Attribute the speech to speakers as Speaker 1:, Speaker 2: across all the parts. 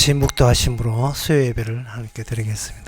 Speaker 1: 같이 묵도하심으로 수요 예배를 함께 드리겠습니다.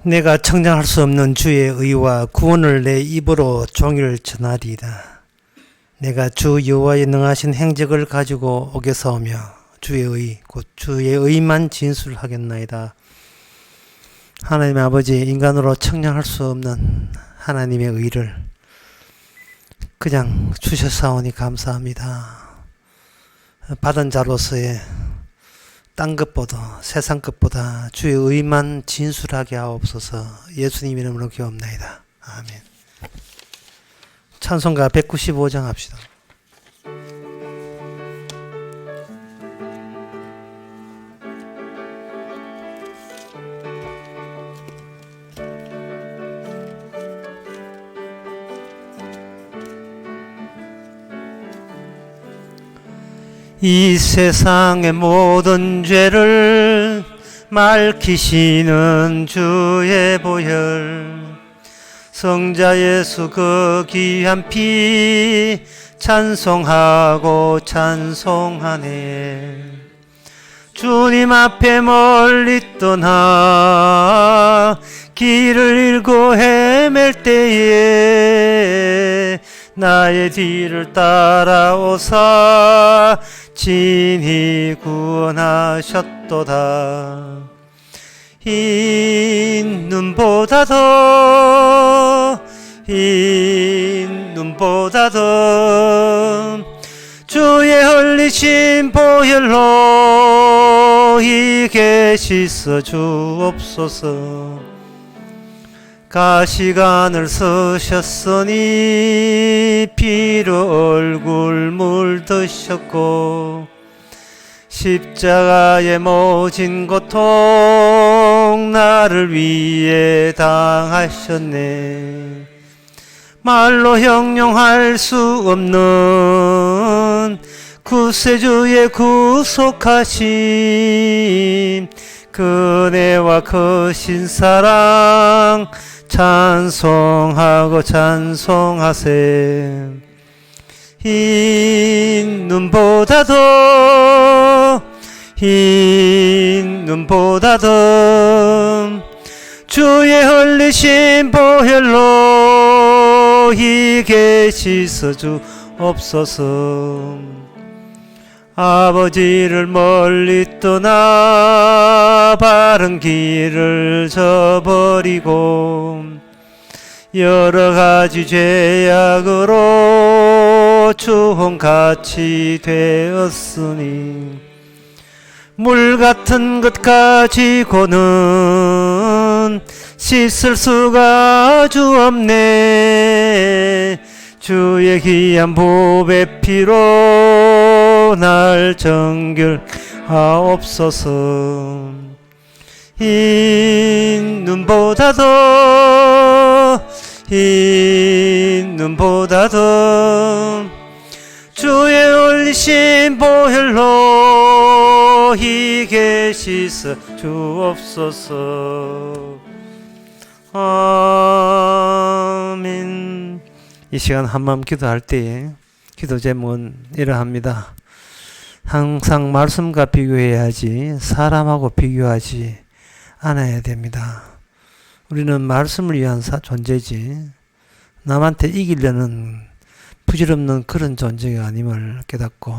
Speaker 1: 내가 청량할 수 없는 주의 의와 구원을 내 입으로 종일 전하리이다. 내가 주 여호와의 능하신 행적을 가지고 오게사오며 주의 의, 곧 주의 의만 진술하겠나이다. 하나님 아버지, 인간으로 청량할 수 없는 하나님의 의를 그냥 주셨사오니 감사합니다. 받은 자로서의 딴 것보다 세상 것보다 주의 의만 진술하게 하옵소서. 예수님 이름으로 기도합나이다. 아멘. 찬송가 195장 합시다. 이 세상의 모든 죄를 맑히시는 주의 보혈, 성자 예수 그 귀한 피 찬송하고 찬송하네. 주님 앞에 멀리 떠나 길을 잃고 헤맬 때에 나의 뒤를 따라오사 친히 구원하셨도다. 흰 눈보다 더, 흰 눈보다 더 주의 흘리신 보혈로 이게 씻어 주옵소서. 가시관을 쓰셨으니 피로 얼굴 물드셨고 십자가의 모진 고통 나를 위해 당하셨네. 말로 형용할 수 없는 구세주의 구속하심, 그네와 크신 사랑 찬송하고 찬송하세. 흰 눈보다 더, 흰 눈보다 더 주의 흘리신 보혈로 이게 씻어 주옵소서. 아버지를 멀리 떠나 바른 길을 저버리고 여러 가지 죄악으로 주홍같이 되었으니 물 같은 것 가지고는 씻을 수가 아주 없네. 주의 귀한 보배 피로 날 정결하옵소서. 흰 눈보다 더, 흰 눈보다 더 주의 흘리신 보혈로 이게 씻어 주옵소서. 아멘. 이 시간 한마음 기도할 때에 기도 제목은 이러합니다. 항상 말씀과 비교해야지 사람하고 비교하지 않아야 됩니다. 우리는 말씀을 위한 존재지 남한테 이기려는 부질없는 그런 존재가 아님을 깨닫고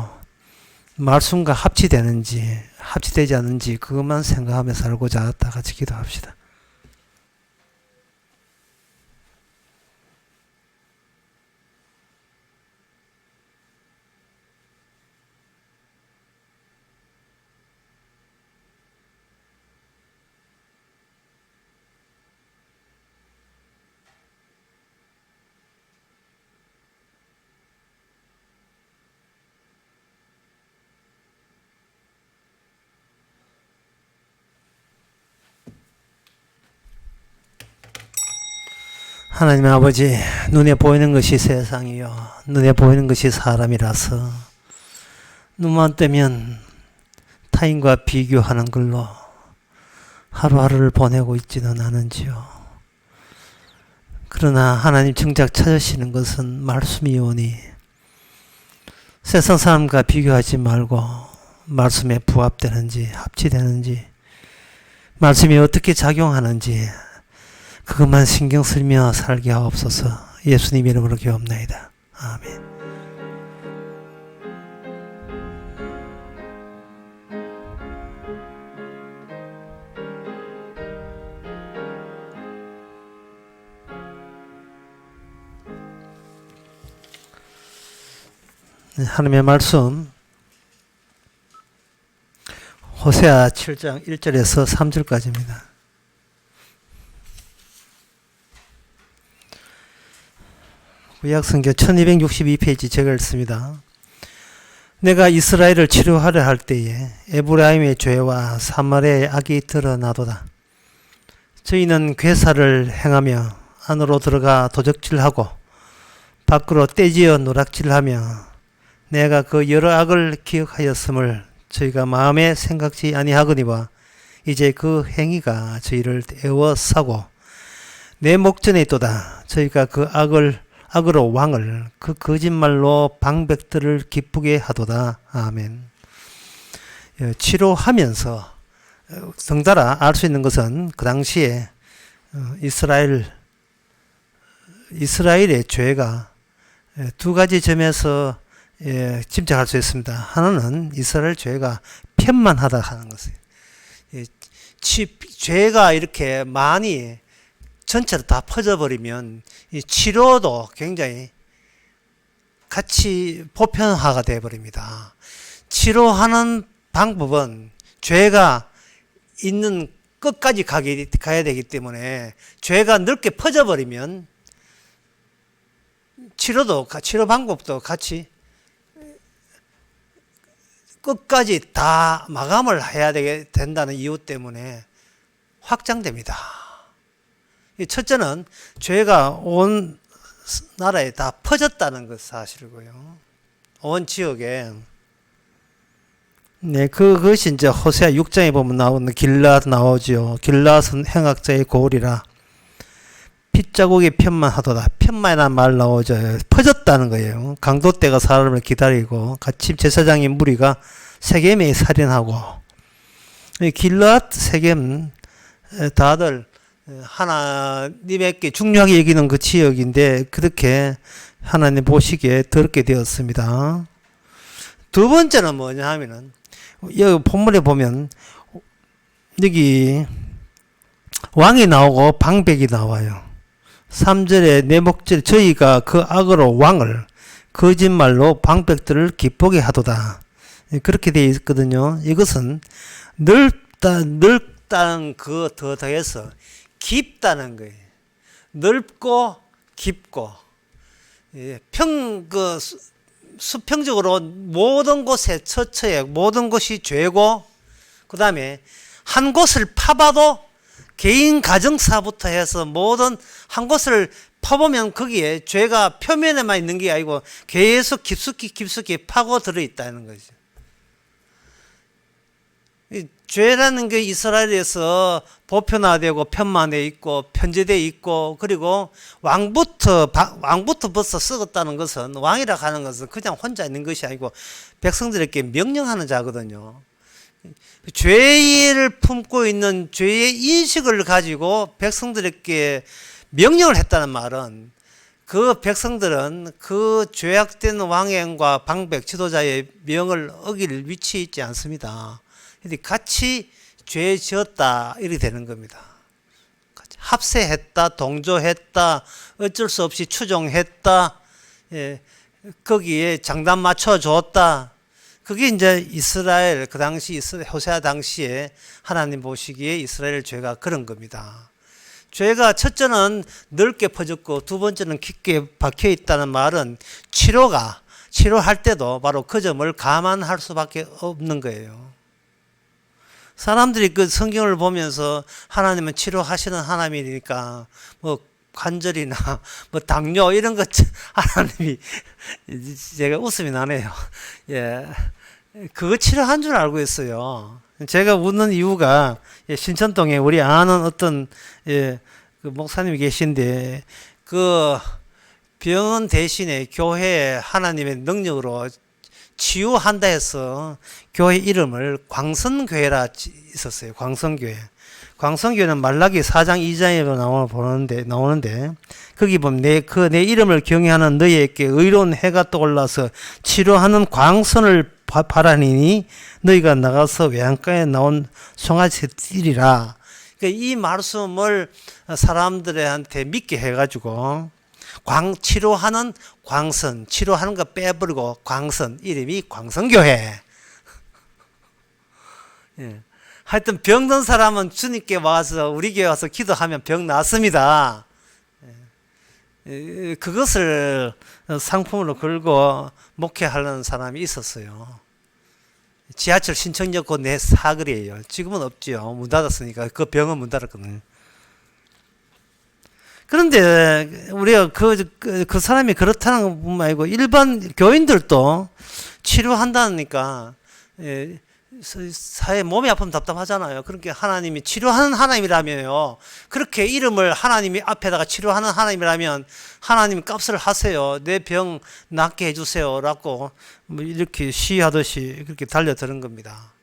Speaker 1: 말씀과 합치되는지 합치되지 않는지 그것만 생각하며 살고자 다 같이 기도합시다. 하나님 아버지, 눈에 보이는 것이 세상이요, 눈에 보이는 것이 사람이라서 눈만 뜨면 타인과 비교하는 걸로 하루하루를 보내고 있지는 않은지요. 그러나 하나님 정작 찾으시는 것은 말씀이오니 세상 사람과 비교하지 말고 말씀에 부합되는지 합치되는지 말씀이 어떻게 작용하는지 그것만 신경 쓰며 살게 하옵소서. 예수님 이름으로 기도합나이다. 아멘. 하나님의 말씀 호세아 7장 1절에서 3절까지입니다. 구약성경 1262페이지 제가 읽습니다. 내가 이스라엘을 치료하려 할 때에 에브라임의 죄와 사마리아의 악이 드러나도다. 저희는 괴사를 행하며 안으로 들어가 도적질하고 밖으로 떼지어 노략질하며 내가 그 여러 악을 기억하였음을 저희가 마음에 생각지 아니하거니와 이제 그 행위가 저희를 애워싸고 내 목전에 있도다. 저희가 그 악으로 왕을 그 거짓말로 방백들을 기쁘게 하도다. 아멘. 치료하면서 덩달아 알 수 있는 것은 그 당시에 이스라엘의 죄가 두 가지 점에서 짐작할 수 있습니다. 하나는 이스라엘 죄가 편만하다 하는 것이에요. 죄가 이렇게 많이 전체로 다 퍼져버리면 이 치료도 굉장히 같이 보편화가 되어버립니다. 치료하는 방법은 죄가 있는 끝까지 가야 되기 때문에 죄가 넓게 퍼져버리면 치료 방법도 같이 끝까지 다 마감을 해야 된다는 이유 때문에 확장됩니다. 첫째는 죄가 온 나라에 다 퍼졌다는 것 사실이고요. 온 지역에. 네, 그것이 이제 호세아 6장에 보면 나오는 길앗 나오죠. 길앗은 행악자의 고을이라 핏자국이 편만하도다. 편만이라는 말 나오죠. 퍼졌다는 거예요. 강도떼가 사람을 기다리고 같이 제사장의 무리가 세겜에 살인하고 길앗 세겜 다들 하나님에게 중요하게 여기는 그 지역인데 그렇게 하나님 보시기에 더럽게 되었습니다. 두 번째는 뭐냐 하면은 여기 본문에 보면 여기 왕이 나오고 방백이 나와요. 3절에 내 목전 저희가 그 악으로 왕을 거짓말로 방백들을 기쁘게 하도다. 그렇게 되어 있거든요. 이것은 넓다는 그 더 더해서 깊다는 거예요. 넓고 깊고 수평적으로 모든 곳에 처처해 모든 것이 죄고 그 다음에 한 곳을 파봐도 개인 가정사부터 해서 모든 한 곳을 파보면 거기에 죄가 표면에만 있는 게 아니고 계속 깊숙이 파고 들어있다는 거죠. 죄라는 게 이스라엘에서 보편화되고 편만되어 있고 편제되어 있고 그리고 왕부터 벌써 썩었다는 것은 왕이라 하는 것은 그냥 혼자 있는 것이 아니고 백성들에게 명령하는 자거든요. 죄를 품고 있는 죄의 인식을 가지고 백성들에게 명령을 했다는 말은 그 백성들은 그 죄악된 왕행과 방백 지도자의 명을 어길 위치에 있지 않습니다. 같이 죄 지었다 이렇게 되는 겁니다. 합세했다, 동조했다, 어쩔 수 없이 추종했다, 거기에 장단 맞춰줬다. 그게 이제 이스라엘 그 당시 호세아 당시에 하나님 보시기에 이스라엘 죄가 그런 겁니다. 죄가 첫째는 넓게 퍼졌고 두 번째는 깊게 박혀 있다는 말은 치료할 때도 바로 그 점을 감안할 수밖에 없는 거예요. 사람들이 그 성경을 보면서 하나님은 치료하시는 하나님이니까 뭐 관절이나 뭐 당뇨 이런 것 하나님이 제가 웃음이 나네요. 예, 그거 치료한 줄 알고 있어요. 제가 웃는 이유가 신천동에 우리 아는 어떤 그 목사님이 계신데 그 병원 대신에 교회에 하나님의 능력으로 치유한다 해서 교회 이름을 광선교회라 있었어요. 광선교회. 광선교회는 말라기 4장 2장에 나오는데 거기 보면 내 이름을 경외하는 너희에게 의로운 해가 떠올라서 치료하는 광선을 바라니니 너희가 나가서 외양간에 나온 송아지 띠리라. 그러니까 이 말씀을 사람들한테 믿게 해가지고 치료하는 광선, 치료하는 거 빼버리고 광선, 이름이 광선교회. 예. 하여튼 병든 사람은 주님께 와서 우리 교회 와서 기도하면 병 낫습니다. 그것을 상품으로 걸고 목회하는 사람이 있었어요. 지하철 신청역 그 내 사거리예요. 지금은 없지요. 문 닫았으니까. 그 병은 문 닫았거든요. 그런데 우리가 그 사람이 그렇다는 것뿐만 아니고 일반 교인들도 치료한다니까 사회 몸이 아프면 답답하잖아요. 그렇게 하나님이 치료하는 하나님이라면요. 그렇게 이름을 하나님이 앞에다가 치료하는 하나님이라면 하나님 값을 하세요. 내 병 낫게 해주세요. 라고 뭐 이렇게 시하듯이 그렇게 달려드는 겁니다.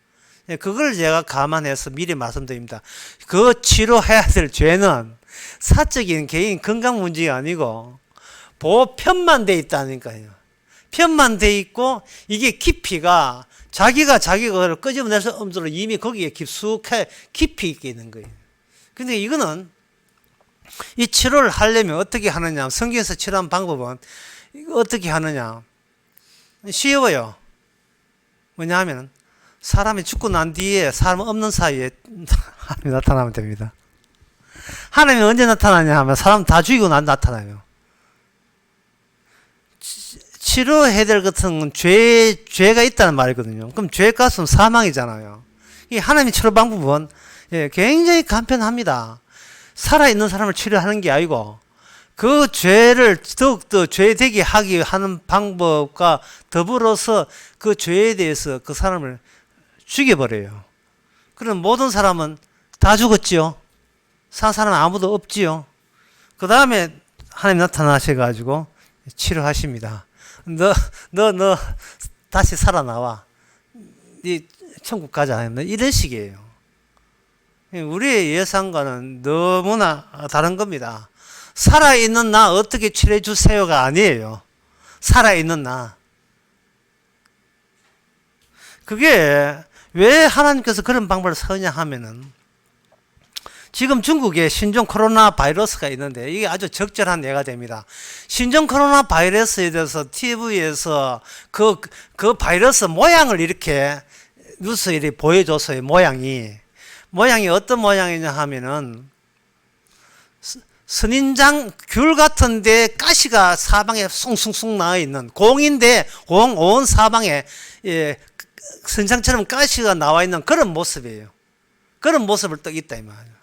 Speaker 1: 그걸 제가 감안해서 미리 말씀드립니다. 그 치료해야 될 죄는 사적인 개인 건강 문제가 아니고 보편만 돼 있다니까요. 편만 돼 있고 이게 깊이가 자기가 그걸 끄집어내서 엄두로 이미 거기에 깊이 있게 있는 거예요. 근데 이거는 이 치료를 하려면 어떻게 하느냐, 성경에서 치료하는 방법은 어떻게 하느냐, 쉬워요. 뭐냐 하면 사람이 죽고 난 뒤에 사람 없는 사이에 하나님이 나타나면 됩니다. 하나님이 언제 나타나냐 하면 사람 다 죽이고 나타나요. 치료해야 될 것은 건 죄가 있다는 말이거든요. 그럼 죄 값은 사망이잖아요. 이 하나님의 치료 방법은 굉장히 간편합니다. 살아있는 사람을 치료하는 게 아니고 그 죄를 더욱더 죄되게 하는 방법과 더불어서 그 죄에 대해서 그 사람을 죽여버려요. 그럼 모든 사람은 다 죽었지요. 산 사람은 아무도 없지요. 그 다음에 하나님 나타나셔가지고 치료하십니다. 너 다시 살아나와. 네 천국 가자. 이런 식이에요. 우리의 예상과는 너무나 다른 겁니다. 살아있는 나 어떻게 치료해 주세요가 아니에요. 살아있는 나. 그게 왜 하나님께서 그런 방법을 쓰냐 하면은 지금 중국에 신종 코로나 바이러스가 있는데 이게 아주 적절한 예가 됩니다. 신종 코로나 바이러스에 대해서 TV에서 그 바이러스 모양을 이렇게 뉴스에 이렇게 보여줬어요. 모양이 어떤 모양이냐 하면은 선인장 귤 같은데 가시가 사방에 숭숭숭 나와 있는 공인데 공 온 사방에 선장처럼 가시가 나와 있는 그런 모습이에요. 그런 모습을 딱 있다 이 말이에요.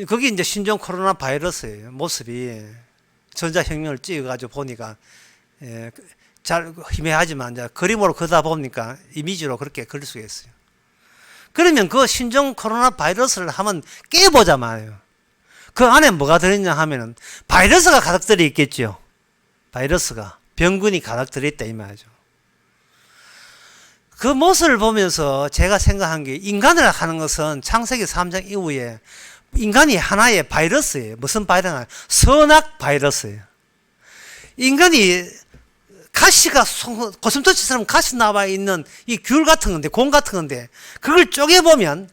Speaker 1: 그게 이제 신종 코로나 바이러스예요. 모습이 전자혁명을 찍어가지고 보니까 잘 희미하지만 이제 그림으로 그다 보니까 이미지로 그렇게 그릴 수가 있어요. 그러면 그 신종 코로나 바이러스를 한번 깨보자 말이에요. 그 안에 뭐가 들어있냐 하면은 바이러스가 가득 들어 있겠죠. 바이러스가 병균이 가득 들어 있다 이 말이죠. 그 모습을 보면서 제가 생각한 게 인간을 하는 것은 창세기 3장 이후에 인간이 하나의 바이러스예요. 무슨 바이러스냐? 선악 바이러스예요. 인간이 가시가 고슴도치처럼 가시 나와 있는 이 귤 같은 건데, 공 같은 건데, 그걸 쪼개보면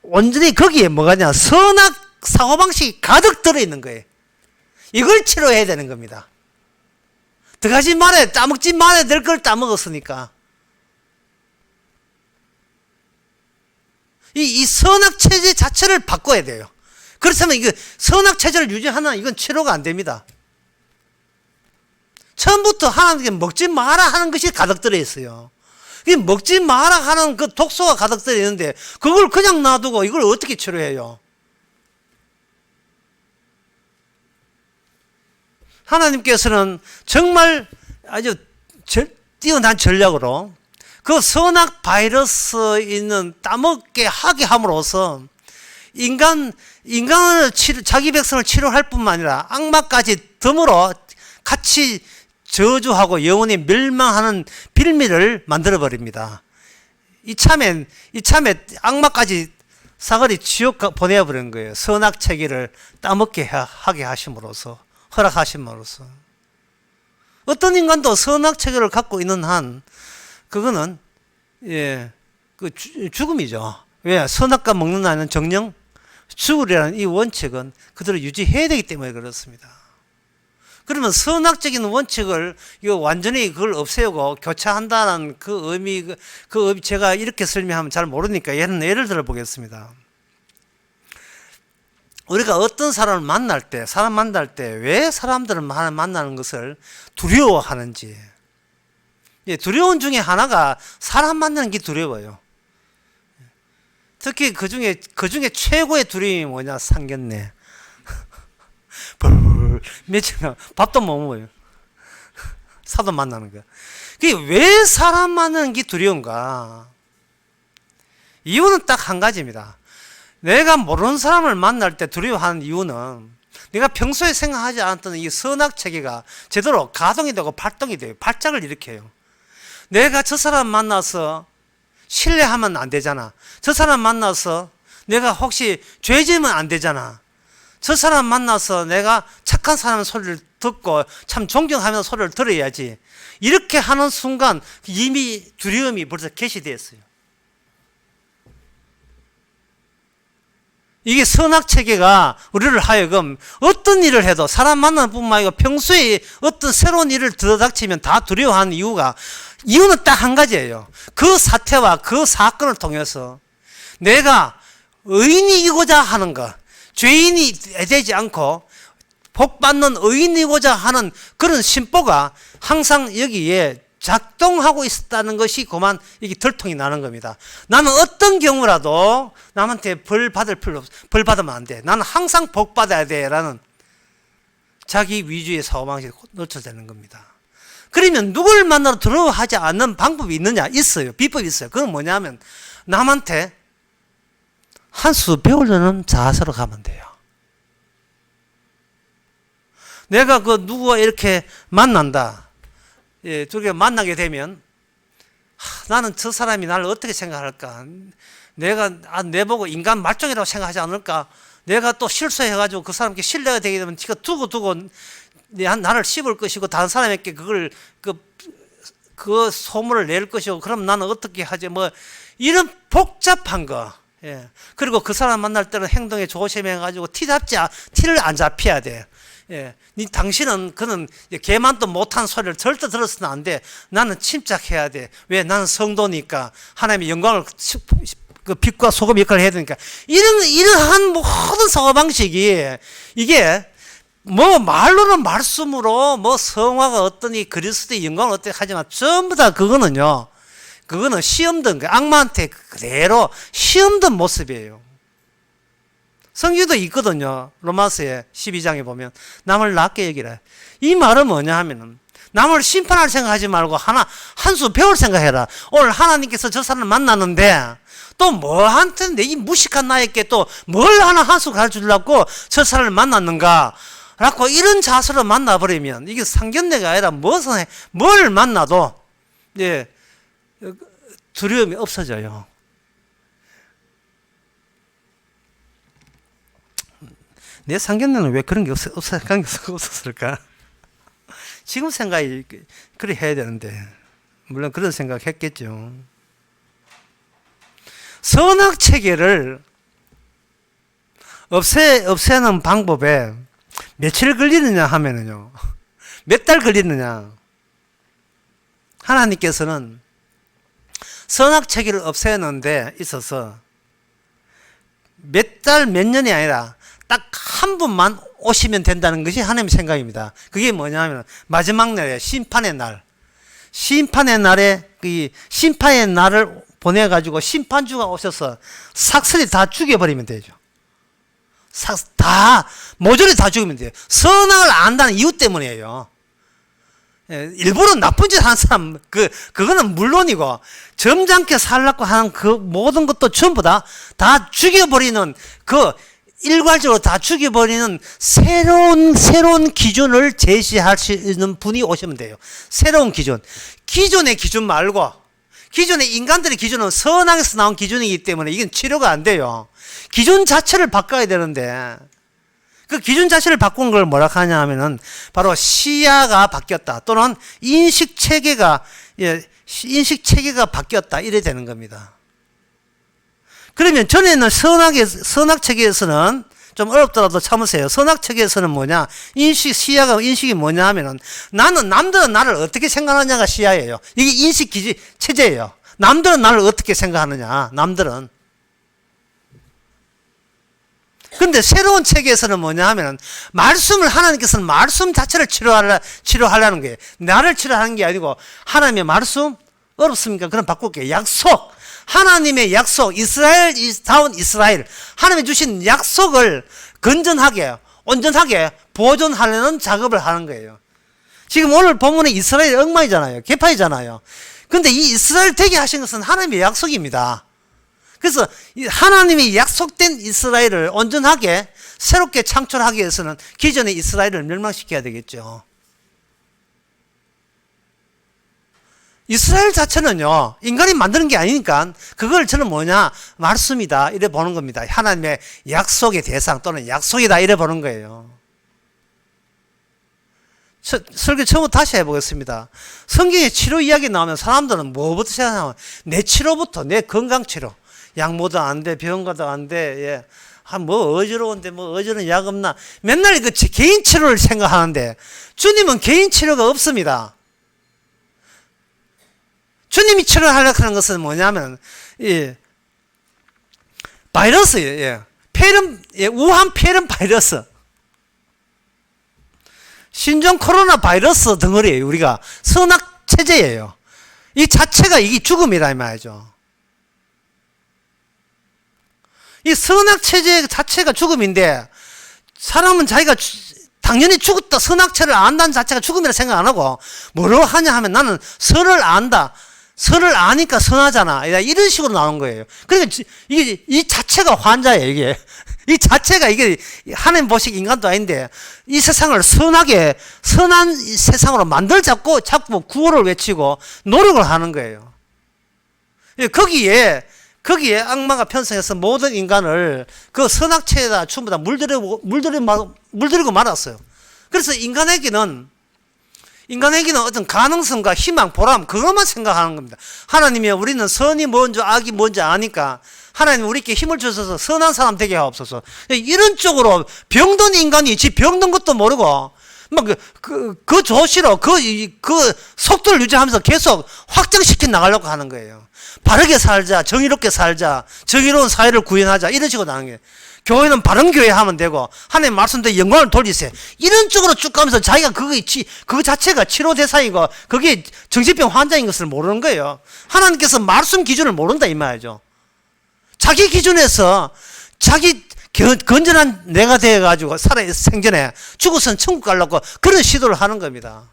Speaker 1: 완전히 거기에 뭐가냐? 선악 사고방식이 가득 들어있는 거예요. 이걸 치료해야 되는 겁니다. 들어가지 말아야, 따먹지 말아야 될 걸 따먹었으니까. 이 선악 체제 자체를 바꿔야 돼요. 그렇다면 이거 선악 체제를 유지하는 이건 치료가 안 됩니다. 처음부터 하나님께 먹지 마라 하는 것이 가득 들어 있어요. 이 먹지 마라 하는 그 독소가 가득 들어 있는데 그걸 그냥 놔두고 이걸 어떻게 치료해요? 하나님께서는 정말 아주 뛰어난 전략으로 그 선악 바이러스 있는 따먹게 하게 함으로써 인간을 자기 백성을 치료할 뿐만 아니라 악마까지 덤으로 같이 저주하고 영원히 멸망하는 빌미를 만들어 버립니다. 이참에 악마까지 사거리 지옥 보내버리는 거예요. 선악 체계를 따먹게 하게 하심으로써, 허락하심으로써. 어떤 인간도 선악 체계를 갖고 있는 한 그거는 그 죽음이죠. 왜? 선악과 먹는다는 정령 죽으리라는 이 원칙은 그대로 유지해야 되기 때문에 그렇습니다. 그러면 선악적인 원칙을 이거 완전히 그걸 없애고 교차한다는 그 의미, 제가 이렇게 설명하면 잘 모르니까 예를 들어 보겠습니다. 우리가 어떤 사람을 만날 때 왜 사람들을 만나는 것을 두려워하는지. 두려움 중에 하나가 사람 만나는 게 두려워요. 특히 그 중에 최고의 두려움이 뭐냐? 상견례. 며칠 밥도 못 먹어요. 사돈 만나는 거. 그게 왜 사람 만나는 게 두려운가? 이유는 딱 한 가지입니다. 내가 모르는 사람을 만날 때 두려워하는 이유는 내가 평소에 생각하지 않았던 이 선악 체계가 제대로 가동이 되고 발동이 돼요. 발작을 일으켜요. 내가 저 사람 만나서 신뢰하면 안 되잖아. 저 사람 만나서 내가 혹시 죄 지으면 안 되잖아. 저 사람 만나서 내가 착한 사람 소리를 듣고 참 존경하면서 소리를 들어야지. 이렇게 하는 순간 이미 두려움이 벌써 개시되었어요. 이게 선악체계가 우리를 하여금 어떤 일을 해도 사람 만나는 뿐만 아니라 평소에 어떤 새로운 일을 들어닥치면 다 두려워하는 이유는 딱 한 가지예요. 그 사태와 그 사건을 통해서 내가 의인이고자 하는 것, 죄인이 되지 않고 복받는 의인이고자 하는 그런 심보가 항상 여기에 작동하고 있었다는 것이 그만 이게 들통이 나는 겁니다. 나는 어떤 경우라도 남한테 벌 받으면 안 돼. 나는 항상 복 받아야 돼. 라는 자기 위주의 사고방식에 노출되는 겁니다. 그러면 누굴 만나러 두려워하지 않는 방법이 있느냐? 있어요. 비법이 있어요. 그건 뭐냐면 남한테 한 수 배우려는 자세로 가면 돼요. 내가 그 누구와 이렇게 만난다. 둘이 만나게 되면 나는 저 사람이 나를 어떻게 생각할까? 내가 내보고 인간 말종이라고 생각하지 않을까? 내가 또 실수해가지고 그 사람께 신뢰가 되게 되면 지가 두고 나를 씹을 것이고 다른 사람에게 그 소문을 낼 것이고 그럼 나는 어떻게 하지? 뭐 이런 복잡한 거. 그리고 그 사람 만날 때는 행동에 조심해가지고 티를 안 잡혀야 돼. 당신은 그는 개만도 못한 소리를 절대 들었으면 안 돼. 나는 침착해야 돼. 왜? 나는 성도니까 하나님의 영광을 그 빛과 소금 역할을 해야 되니까 이러한 모든 사고방식이 이게 뭐 말로는 말씀으로 뭐 성화가 어떠니 그리스도의 영광을 어떻게 하지만 전부 다 그거는 시험 든 거예요. 악마한테 그대로 시험 든 모습이에요. 성경도 있거든요. 로마서의 12장에 보면 남을 낮게 여기라. 이 말은 뭐냐 하면은 남을 심판할 생각하지 말고 한 수 배울 생각해라. 오늘 하나님께서 저 사람을 만났는데 또 뭐한테 이 무식한 나에게 또 뭘 한 수 가르쳐주려고 저 사람을 만났는가 라고 이런 자세로 만나버리면 이게 상견례가 아니라 뭘 만나도 두려움이 없어져요. 내 상견례는 왜 그런 게 없었을까? 지금 생각이 그래 해야 되는데 물론 그런 생각 했겠죠. 선악 체계를 없애는 방법에 며칠 걸리느냐 하면은요, 몇 달 걸리느냐. 하나님께서는 선악 체계를 없애는 데 있어서 몇 달, 몇 년이 아니라 딱 한 분만 오시면 된다는 것이 하나님의 생각입니다. 그게 뭐냐면 마지막 날에 심판의 날. 심판의 날에 심판의 날을 보내가지고 심판주가 오셔서 삭슬이 다 죽여버리면 되죠. 다 모조리 다 죽이면 돼요. 선악을 안다는 이유 때문이에요. 일부러 나쁜 짓 하는 사람 그거는 물론이고 점잖게 살라고 하는 그 모든 것도 전부 다 죽여버리는 일괄적으로 다 죽여버리는 새로운 기준을 제시할 수 있는 분이 오시면 돼요. 새로운 기준. 기존의 기준 말고, 기존의 인간들의 기준은 선악에서 나온 기준이기 때문에 이건 치료가 안 돼요. 기준 자체를 바꿔야 되는데, 그 기준 자체를 바꾼 걸 뭐라 하냐 하면은 바로 시야가 바뀌었다. 또는 인식 체계가 바뀌었다. 이래 되는 겁니다. 그러면 전에는 선악 체계에서는 좀 어렵더라도 참으세요. 선악 체계에서는 뭐냐? 인식이 뭐냐 하면은 남들은 나를 어떻게 생각하느냐가 시야예요. 이게 인식 체제예요. 남들은 나를 어떻게 생각하느냐. 남들은. 근데 새로운 체계에서는 뭐냐 하면은 하나님께서는 말씀 자체를 치료하려는 거예요. 나를 치료하는 게 아니고 하나님의 말씀 어렵습니까? 그럼 바꿀게요. 약속. 하나님의 약속, 이스라엘다운 이스라엘, 하나님이 주신 약속을 건전하게, 온전하게 보존하려는 작업을 하는 거예요. 지금 오늘 본문에 이스라엘 엉망이잖아요. 개파이잖아요. 근데 이 이스라엘 되게 하신 것은 하나님의 약속입니다. 그래서 하나님이 약속된 이스라엘을 온전하게 새롭게 창출하기 위해서는 기존의 이스라엘을 멸망시켜야 되겠죠. 이스라엘 자체는요, 인간이 만드는 게 아니니까, 그걸 저는 뭐냐, 말씀이다, 이래 보는 겁니다. 하나님의 약속의 대상 또는 약속이다, 이래 보는 거예요. 설교 처음부터 다시 해보겠습니다. 성경에 치료 이야기 나오면 사람들은 뭐부터 생각하냐면, 내 치료부터, 내 건강치료. 약모도 안 돼, 병원 가도 안 돼, 어지러운데, 어지러운 약 없나. 맨날 개인 치료를 생각하는데, 주님은 개인 치료가 없습니다. 주님이 치료하려고 하는 것은 뭐냐면, 바이러스예요. 우한 폐렴 바이러스. 신종 코로나 바이러스 덩어리예요. 우리가 선악 체제예요. 이 자체가 이게 죽음이라 이 말이죠. 이 선악 체제 자체가 죽음인데, 사람은 자기가 당연히 죽었다, 선악체를 안다는 자체가 죽음이라 생각 안 하고, 뭐로 하냐 하면 나는 선을 안다. 선을 아니까 선하잖아. 이런 식으로 나온 거예요. 그러니까 이 자체가 환자예요, 이게. 이 자체가 이게 하나님 보시기 인간도 아닌데, 이 세상을 선한 세상으로 만들자고 자꾸 구호를 외치고 노력을 하는 거예요. 거기에 악마가 편성해서 모든 인간을 그 선악체에다 전부 다 물들이고 말았어요. 그래서 인간에게는 어떤 가능성과 희망, 보람, 그것만 생각하는 겁니다. 하나님이 우리는 선이 뭔지 악이 뭔지 아니까 하나님 우리께 힘을 주셔서 선한 사람 되게 하옵소서. 이런 쪽으로 병든 인간이 병든 것도 모르고 그 조시로 그 속도를 유지하면서 계속 확장시켜 나가려고 하는 거예요. 바르게 살자, 정의롭게 살자, 정의로운 사회를 구현하자, 이런 식으로 나가는 거예요. 교회는 바른 교회 하면 되고, 하나님 말씀대로 영광을 돌리세요. 이런 쪽으로 쭉 가면서 자기가 그거 자체가 치료 대상이고, 그게 정신병 환자인 것을 모르는 거예요. 하나님께서 말씀 기준을 모른다, 이 말이죠. 자기 기준에서 자기 건전한 내가 되어가지고 생전에 죽어서는 천국 가려고 그런 시도를 하는 겁니다.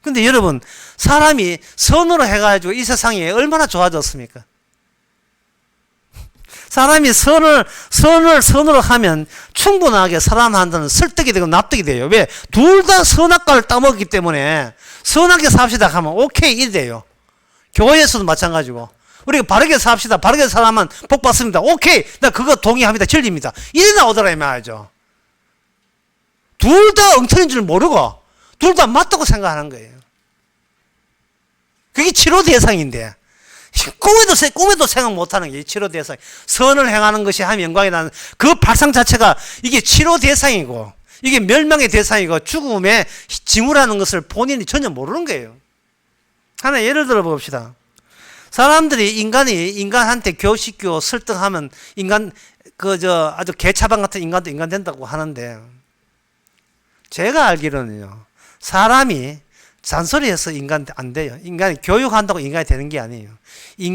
Speaker 1: 근데 여러분, 사람이 선으로 해가지고 이 세상이 얼마나 좋아졌습니까? 사람이 선으로 하면 충분하게 사람한테는 설득이 되고 납득이 돼요. 왜? 둘 다 선악과를 따먹기 때문에 선하게 삽시다 하면 오케이, 이래 돼요. 교회에서도 마찬가지고. 우리가 바르게 삽시다, 바르게 살아면 복 받습니다. 오케이, 나 그거 동의합니다. 진리입니다. 이래 나오더라 이 말이죠. 둘 다 엉터리인 줄 모르고 둘 다 맞다고 생각하는 거예요. 그게 치료 대상인데 꿈에도 생각 못하는 게 치료 대상. 선을 행하는 것이 하나님 영광이라는 그 발상 자체가 이게 치료 대상이고, 이게 멸망의 대상이고, 죽음의 징후라는 것을 본인이 전혀 모르는 거예요. 하나 예를 들어 봅시다. 사람들이 인간한테 교식교 설득하면 아주 개차반 같은 인간도 인간 된다고 하는데, 제가 알기로는요, 사람이 잔소리해서 인간 안 돼요. 인간이 교육한다고 인간이 되는 게 아니에요. 이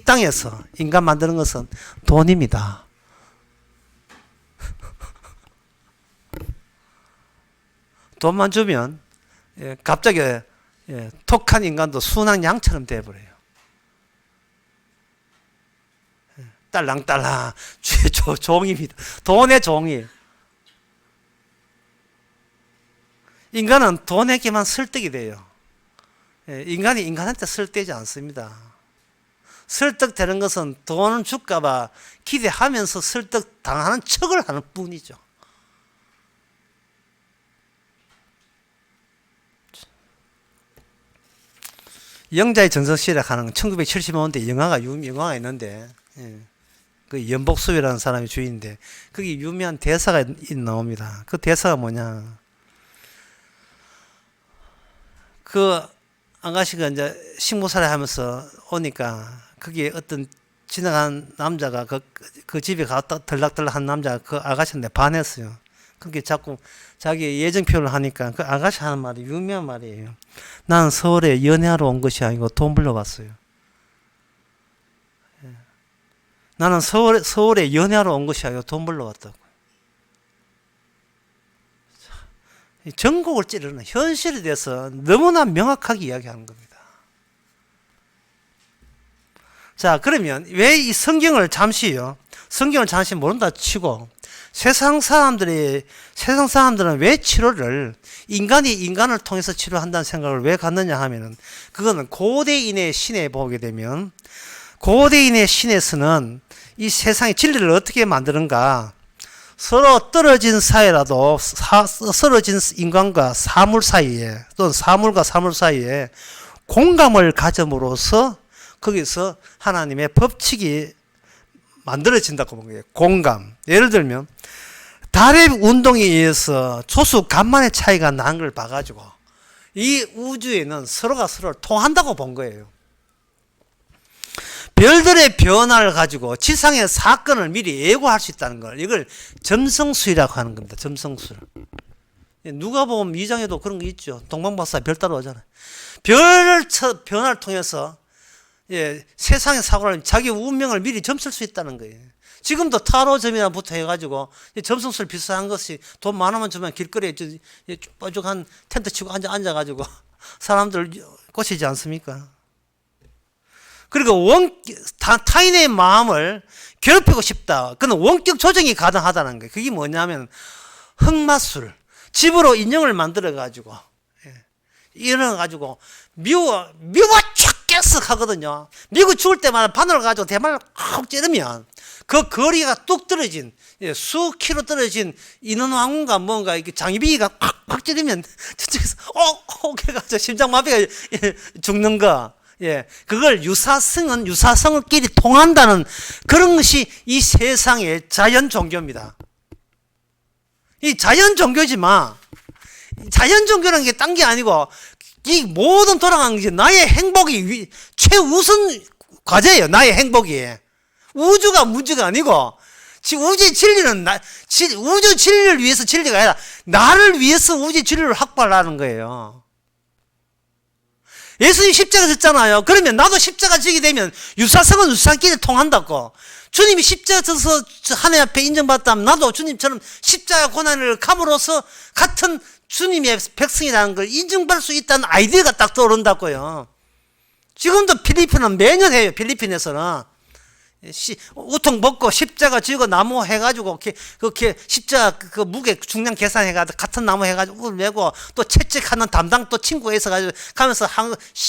Speaker 1: 땅에서 인간 만드는 것은 돈입니다. 돈만 주면 갑자기 톡한 인간도 순한 양처럼 돼버려요. 딸랑딸랑 종입니다. 돈의 종이. 인간은 돈에게만 설득이 돼요. 인간이 인간한테 설득되지 않습니다. 설득되는 것은 돈을 줄까봐 기대하면서 설득당하는 척을 하는 뿐이죠. 영자의 전성시라고 1975년대 영화가 있는데, 그 연복수이라는 사람이 주인인데, 거기 유명한 대사가 나옵니다. 그 대사가 뭐냐. 그 아가씨가 이제 식모살이 하면서 오니까, 거기에 어떤 지나간 남자가 그 집에 갔다 들락들락 한 남자가 그 아가씨한테 반했어요. 그게 자꾸 자기 예정 표현을 하니까 그 아가씨 하는 말이 유명한 말이에요. 나는 서울에 연애하러 온 것이 아니고 돈 벌러 왔어요. 나는 서울에 연애하러 온 것이 아니고 돈 벌러 왔다고. 전곡을 찌르는 현실에 대해서 너무나 명확하게 이야기하는 겁니다. 자, 그러면 왜 이 성경을 잠시 모른다 치고 세상 사람들은 왜 치료를 인간이 인간을 통해서 치료한다는 생각을 왜 갖느냐 하면은, 그거는 고대인의 신에 보게 되면, 고대인의 신에서는 이 세상의 진리를 어떻게 만드는가, 서로 떨어진 사이라도 떨어진 인간과 사물 사이에, 또는 사물과 사물 사이에 공감을 가짐으로써 거기서 하나님의 법칙이 만들어진다고 본 거예요. 공감. 예를 들면 달의 운동에 의해서 조수 간만의 차이가 난 걸 봐가지고 이 우주에는 서로가 서로를 통한다고 본 거예요. 별들의 변화를 가지고 지상의 사건을 미리 예고할 수 있다는 걸, 이걸 점성술이라고 하는 겁니다. 점성술. 누가복음 2장에도 그런 거 있죠. 동방박사 별 따러 오잖아요. 별 변화를 통해서 세상의 사고를, 자기 운명을 미리 점쓸 수 있다는 거예요. 지금도 타로점이나부터 해가지고 점성술 비슷한 것이 돈 많으면 주면 길거리에 뾰족한 텐트 치고 앉아가지고 사람들 꼬시지 않습니까? 그리고 타인의 마음을 괴롭히고 싶다. 그건 원격 조정이 가능하다는 거예요. 그게 뭐냐면 흑마술, 집으로 인형을 만들어가지고 일어나가지고 미워 죽겠어 하거든요. 미국 죽을 때마다 바늘을 가지고 대만을 콕 찌르면 그 거리가 뚝 떨어진, 수 킬로 떨어진 인원왕군가 뭔가 이렇게 장희비가 팍팍 찌르면 저쪽에서 해가지고 심장마비가 죽는 거. 그걸 유사성을끼리 통한다는 그런 것이 이 세상의 자연 종교입니다. 이 자연 종교지만, 자연 종교라는 게 딴 게 아니고, 이 모든 돌아가는 게 나의 행복이 최우선 과제예요. 나의 행복이. 우주가 문제가 아니고, 우주의 진리는 우주 진리를 위해서 진리가 아니라 나를 위해서 우주의 진리를 확보하려는 거예요. 예수님 십자가 졌잖아요. 그러면 나도 십자가 지게 되면 유사성은 유사성끼리 통한다고. 주님이 십자가 져서 하나님 앞에 인정받았다면 나도 주님처럼 십자가 고난을 감으로써 같은 주님의 백성이라는 걸 인정받을 수 있다는 아이디어가 딱 떠오른다고요. 지금도 필리핀은 매년 해요. 필리핀에서는 우통 먹고 십자가 지고 나무 해가지고 그렇게 십자가 그 무게 중량 계산해가지고 같은 나무 해가지고 메고 또 채찍하는 담당 또 친구가 있어가지고 가면서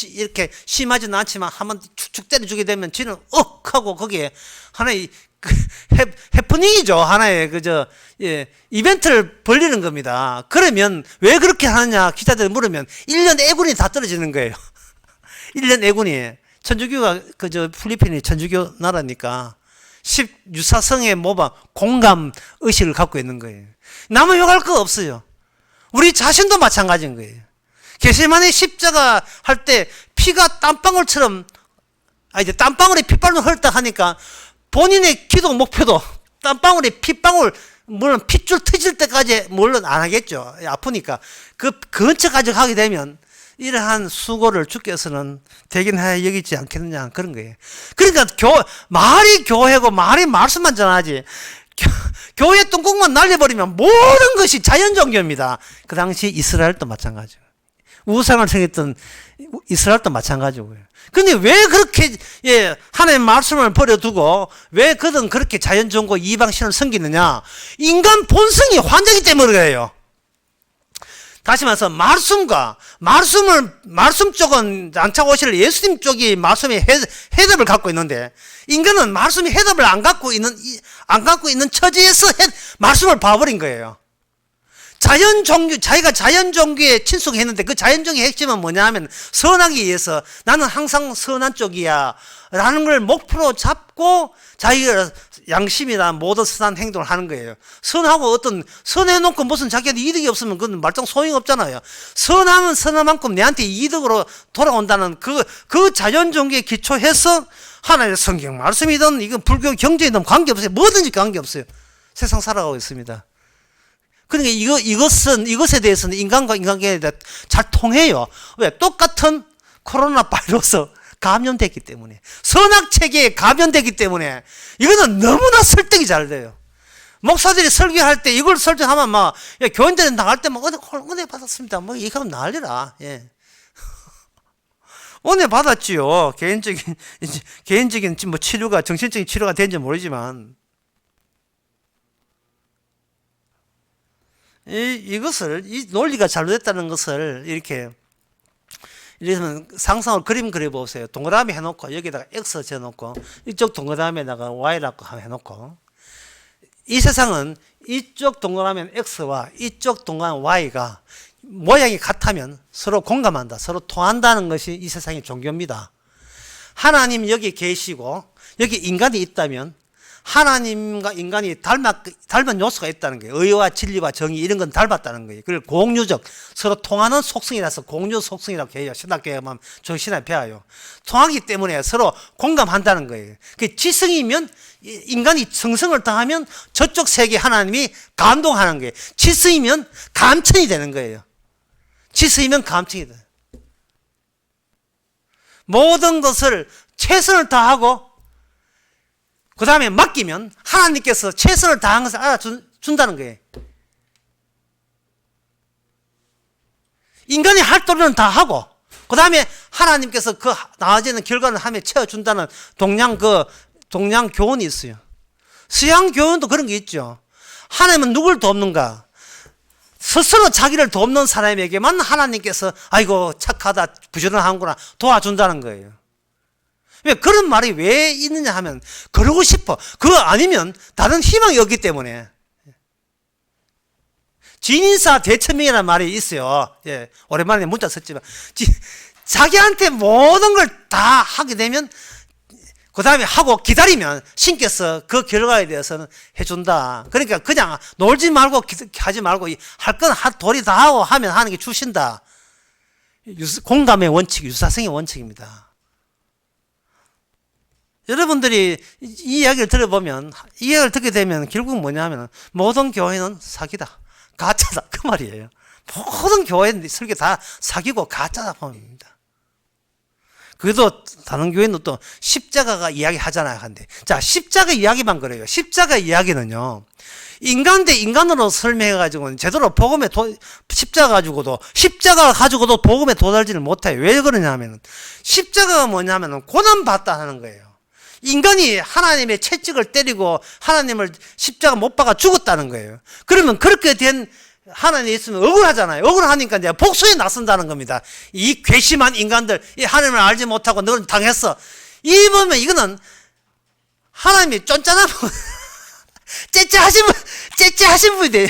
Speaker 1: 이렇게 심하지는 않지만 한번 축축 때려주게 되면 지는 하고 거기에 하나의 해프닝이죠. 하나의 이벤트를 벌리는 겁니다. 그러면 왜 그렇게 하느냐 기자들 물으면 1년 애군이 다 떨어지는 거예요. 1년 애군이. 천주교가 필리핀이 천주교 나라니까 유사성의 공감 의식을 갖고 있는 거예요. 남을 욕할 거 없어요. 우리 자신도 마찬가지인 거예요. 게세마네 십자가 할 때 피가 땀방울처럼 이제 땀방울에 핏방울 흘렀다 하니까 본인의 기도 목표도 땀방울에 핏방울 물론 핏줄 터질 때까지 물론 안 하겠죠. 아프니까 그 근처까지 가게 되면 이러한 수고를 주께서는 대견하여 여기지 않겠느냐 그런 거예요. 그러니까 말이 교회고 말이 말씀만 전하지 교회 뚱국만 날려버리면 모든 것이 자연 종교입니다. 그 당시 이스라엘도 마찬가지고 우상을 섬겼던 이스라엘도 마찬가지고요. 근데 왜 그렇게 하나님의 말씀을 버려두고 왜 그들은 그렇게 자연 종교 이방신을 섬기느냐? 인간 본성이 환장이기 때문에 그래요. 다시 말해서 말씀 쪽은 장차 오실 예수님 쪽이 말씀의 해답을 갖고 있는데 인간은 말씀의 해답을 안 갖고 있는 처지에서 말씀을 봐버린 거예요. 자기가 자연 종교에 친숙했는데 그 자연 종교의 핵심은 뭐냐 하면 선하기 위해서 나는 항상 선한 쪽이야 라는 걸 목표로 잡고 자기가 양심이나 모든 선한 행동을 하는 거예요. 선하고 선해놓고 무슨 자기한테 이득이 없으면 그건 말짱 소용이 없잖아요. 선하면 선한 만큼 내한테 이득으로 돌아온다는 그 자연 종교에 기초해서 하나님의 성경 말씀이든 이건 불교 경제이든 관계없어요. 뭐든지 관계없어요. 세상 살아가고 있습니다. 그러니까 이것에 대해서는 인간과 인간관계에 잘 통해요. 왜? 똑같은 코로나 바이러스 감염됐기 때문에. 선악체계에 감염됐기 때문에. 이거는 너무나 설득이 잘 돼요. 목사들이 설교할 때 이걸 설득하면 교인들이 나갈 때 은혜 받았습니다. 이거 하면 난리라. 예. 은혜 받았지요. 개인적인 치료가, 정신적인 치료가 된지 모르지만. 이 논리가 잘못됐다는 것을 이렇게 상상을 그림 그려보세요. 동그라미 해놓고 여기다가 X 재놓고 이쪽 동그라미에다가 Y라고 해놓고 이 세상은 이쪽 동그라미는 X와 이쪽 동그라미 Y가 모양이 같으면 서로 공감한다. 서로 통한다는 것이 이 세상의 종교입니다. 하나님 여기 계시고 여기 인간이 있다면 하나님과 인간이 닮은 요소가 있다는 거예요. 의와 진리와 정의 이런 건 닮았다는 거예요. 그걸 공유적 서로 통하는 속성이라서 공유 속성이라고 해요. 신학교에만 신학에 배워요. 통하기 때문에 서로 공감한다는 거예요. 그 지성이면 인간이 성성을 다하면 저쪽 세계 하나님이 감동하는 거예요. 지성이면 감천이 되는 거예요. 지성이면 감천이 돼요. 모든 것을 최선을 다하고 그 다음에 맡기면 하나님께서 최선을 다한 것을 알아준다는 거예요. 인간이 할 도리는 다 하고 그 다음에 하나님께서 그 나아지는 결과를 하며 채워준다는 동양 교훈이 있어요. 서양 교훈도 그런 게 있죠. 하나님은 누굴 돕는가? 스스로 자기를 돕는 사람에게만 하나님께서 아이고 착하다 부지런하구나 도와준다는 거예요. 왜 그런 말이 왜 있느냐 하면 그러고 싶어. 그거 아니면 다른 희망이 없기 때문에. 진인사 대천명이라는 말이 있어요. 예, 오랜만에 문자 썼지만 자기한테 모든 걸 다 하게 되면 그 다음에 하고 기다리면 신께서 그 결과에 대해서는 해준다. 그러니까 그냥 놀지 말고 하지 말고 할 건 도리 다 하고 하면 하는 게 주신다. 공감의 원칙, 유사성의 원칙입니다. 여러분들이 이 이야기를 들어보면, 이 이야기를 듣게 되면 결국 뭐냐 하면 모든 교회는 사기다. 가짜다. 그 말이에요. 모든 교회 설교 다 사기고 가짜다 봅니다. 그래도 다른 교회는 또 십자가가 이야기 하잖아요. 근데 자, 십자가 이야기만 그래요. 십자가 이야기는요. 인간 대 인간으로 설명해가지고는 제대로 십자가 가지고도 복음에 도달지를 못해요. 왜 그러냐 하면 십자가가 뭐냐 하면 고난받다 하는 거예요. 인간이 하나님의 채찍을 때리고 하나님을 십자가 못 박아 죽었다는 거예요. 그러면 그렇게 된 하나님이 있으면 억울하잖아요. 억울하니까 이제 복수에 나선다는 겁니다. 이 괘씸한 인간들, 이 하나님을 알지 못하고 너를 당했어. 이 보면 이거는 하나님이 쫀쫀한 째째하신 분이 돼.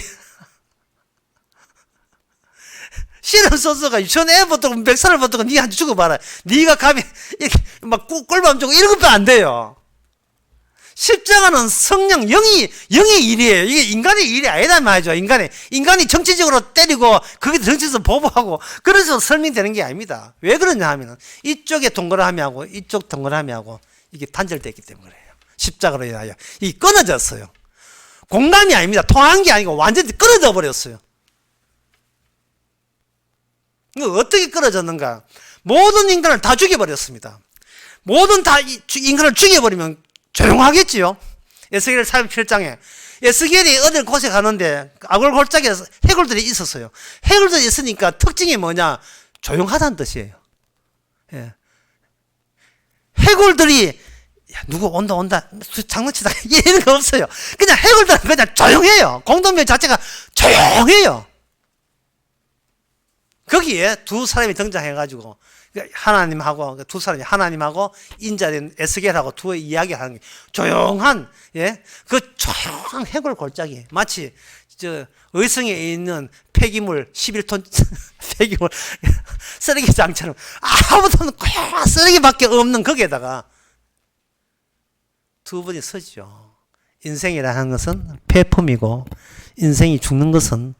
Speaker 1: 실험 소스가 유치원 애부터 100살을 부터 니한테 죽어봐라. 니가 감히 이렇게 막 꿀밤 주고 이런 것도 안 돼요. 십자가는 성령, 영의 일이에요. 이게 인간의 일이 아니란 말이죠. 인간이 정치적으로 때리고, 거기서 정치적으로 보복하고, 그래서 설명되는 게 아닙니다. 왜 그러냐 하면, 이쪽에 동그라미하고, 이쪽 동그라미하고, 이게 단절됐기 때문에 그래요. 십자가로 인하여. 이게 끊어졌어요. 공감이 아닙니다. 통한 게 아니고, 완전히 끊어져 버렸어요. 이거 어떻게 끊어졌는가? 모든 인간을 다 죽여버렸습니다. 인간을 죽여버리면 조용하겠지요. 에스겔 37장에 에스겔이 어딜 곳에 가는데 아골 골짜기에 해골들이 있었어요. 해골들이 있으니까 특징이 뭐냐? 조용하다는 뜻이에요. 예. 해골들이 누구 온다 장난치다 이런 거 없어요. 그냥 해골들은 그냥 조용해요. 공동묘 자체가 조용해요. 거기에 두 사람이 등장해가지고 하나님하고 두 사람이 하나님하고 인자된 에스겔하고 두 이야기하는 게 조용한 그 조용한 해골 골짜기 마치 저 의성에 있는 폐기물 11톤 폐기물 쓰레기장처럼 아무도 고요한 쓰레기밖에 없는 거기에다가 두 분이 서죠. 인생이라는 것은 폐품이고 인생이 죽는 것은